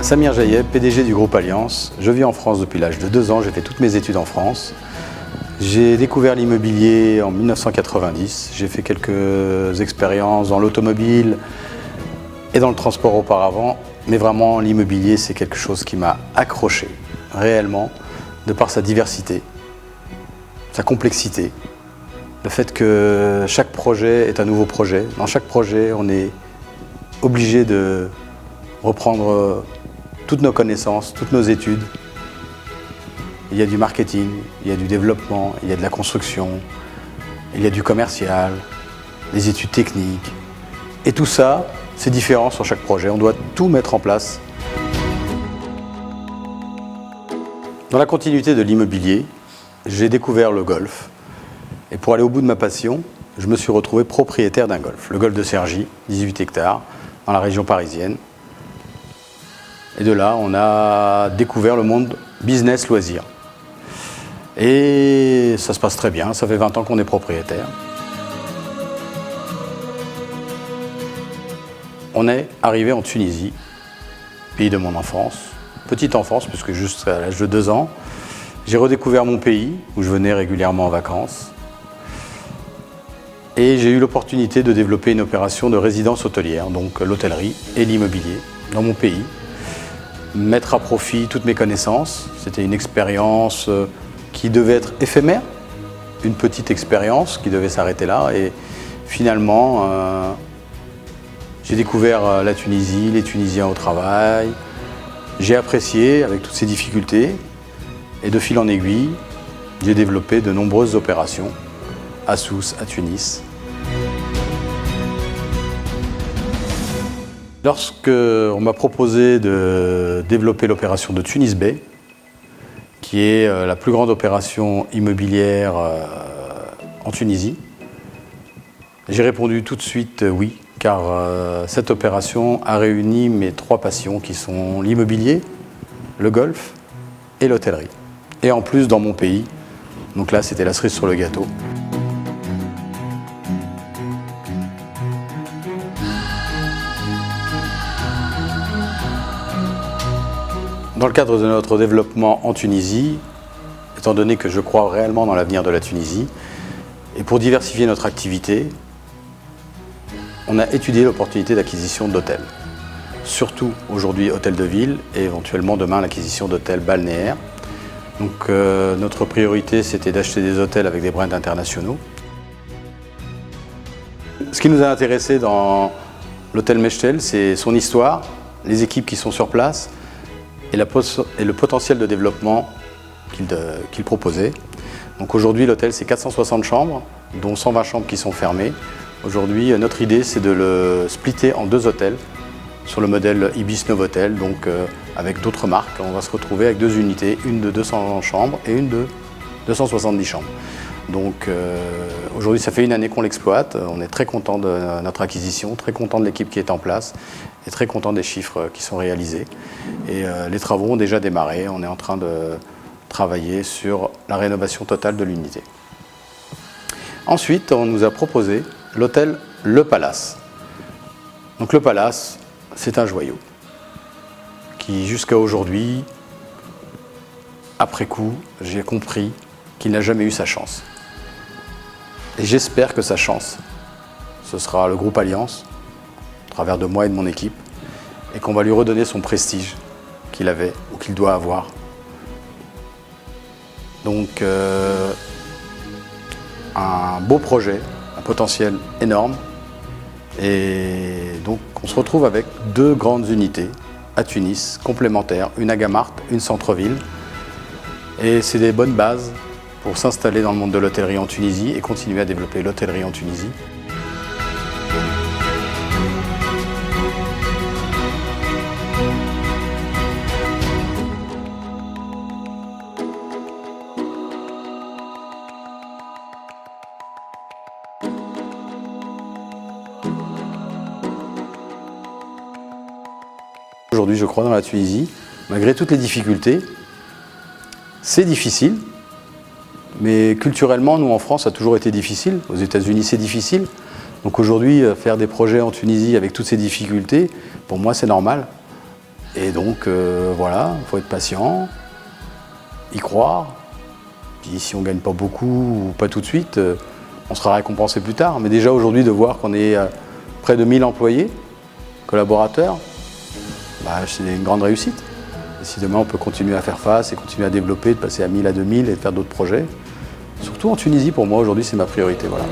Samir Jaïeb, PDG du groupe Alliance. Je vis en France depuis l'âge de 2 ans, j'ai fait toutes mes études en France. J'ai découvert l'immobilier en 1990. J'ai fait quelques expériences dans l'automobile et dans le transport auparavant. Mais vraiment, l'immobilier, c'est quelque chose qui m'a accroché, réellement, de par sa diversité, sa complexité. Le fait que chaque projet est un nouveau projet. Dans chaque projet, on est obligé de reprendre toutes nos connaissances, toutes nos études. Il y a du marketing, il y a du développement, il y a de la construction, il y a du commercial, des études techniques. Et tout ça, c'est différent sur chaque projet. On doit tout mettre en place. Dans la continuité de l'immobilier, j'ai découvert le golf. Et pour aller au bout de ma passion, je me suis retrouvé propriétaire d'un golf. Le golf de Cergy, 18 hectares, dans la région parisienne. Et de là, on a découvert le monde business-loisir. Et ça se passe très bien, ça fait 20 ans qu'on est propriétaire. On est arrivé en Tunisie, pays de mon enfance, petite enfance, puisque jusqu'à l'âge de 2 ans, j'ai redécouvert mon pays, où je venais régulièrement en vacances. Et j'ai eu l'opportunité de développer une opération de résidence hôtelière, donc l'hôtellerie et l'immobilier, dans mon pays. Mettre à profit toutes mes connaissances. C'était une expérience qui devait être éphémère, une petite expérience qui devait s'arrêter là. Et finalement, j'ai découvert la Tunisie, les Tunisiens au travail. J'ai apprécié avec toutes ces difficultés. Et de fil en aiguille, j'ai développé de nombreuses opérations à Sousse, à Tunis. Lorsqu'on m'a proposé de développer l'opération de Tunis Bay, qui est la plus grande opération immobilière en Tunisie, j'ai répondu tout de suite oui, car cette opération a réuni mes 3 passions qui sont l'immobilier, le golf et l'hôtellerie. Et en plus dans mon pays, donc là c'était la cerise sur le gâteau. Dans le cadre de notre développement en Tunisie, étant donné que je crois réellement dans l'avenir de la Tunisie, et pour diversifier notre activité, on a étudié l'opportunité d'acquisition d'hôtels. Surtout aujourd'hui hôtels de ville et éventuellement demain l'acquisition d'hôtels balnéaires. Donc notre priorité c'était d'acheter des hôtels avec des brands internationaux. Ce qui nous a intéressé dans l'hôtel Mechtel, c'est son histoire, les équipes qui sont sur place, et le potentiel de développement qu'il proposait. Donc aujourd'hui, l'hôtel, c'est 460 chambres, dont 120 chambres qui sont fermées. Aujourd'hui, notre idée, c'est de le splitter en 2 hôtels sur le modèle Ibis Novotel, donc avec d'autres marques. On va se retrouver avec 2 unités, une de 200 chambres et une de 270 chambres. Donc aujourd'hui, ça fait 1 année qu'on l'exploite. On est très content de notre acquisition, très content de l'équipe qui est en place et très content des chiffres qui sont réalisés. Et les travaux ont déjà démarré. On est en train de travailler sur la rénovation totale de l'unité. Ensuite, on nous a proposé l'hôtel Le Palace. Donc le Palace, c'est un joyau qui, jusqu'à aujourd'hui, après coup, j'ai compris qu'il n'a jamais eu sa chance. Et j'espère que sa chance, ce sera le groupe Alliance, à travers de moi et de mon équipe, et qu'on va lui redonner son prestige qu'il avait ou qu'il doit avoir. Donc, un beau projet, un potentiel énorme. Et donc, on se retrouve avec 2 grandes unités à Tunis, complémentaires, une à Gamart, une centre-ville. Et c'est des bonnes bases pour s'installer dans le monde de l'hôtellerie en Tunisie et continuer à développer l'hôtellerie en Tunisie. Aujourd'hui, je crois dans la Tunisie, malgré toutes les difficultés, c'est difficile. Mais culturellement, nous en France, ça a toujours été difficile. Aux États-Unis, c'est difficile. Donc aujourd'hui, faire des projets en Tunisie avec toutes ces difficultés, pour moi, c'est normal. Et donc voilà, il faut être patient, y croire. Puis si on ne gagne pas beaucoup ou pas tout de suite, on sera récompensé plus tard. Mais déjà aujourd'hui de voir qu'on est près de 1000 employés, collaborateurs, bah, c'est une grande réussite. Et si demain on peut continuer à faire face et continuer à développer, de passer à 1000 à 2000 et de faire d'autres projets, surtout en Tunisie pour moi aujourd'hui c'est ma priorité. Voilà.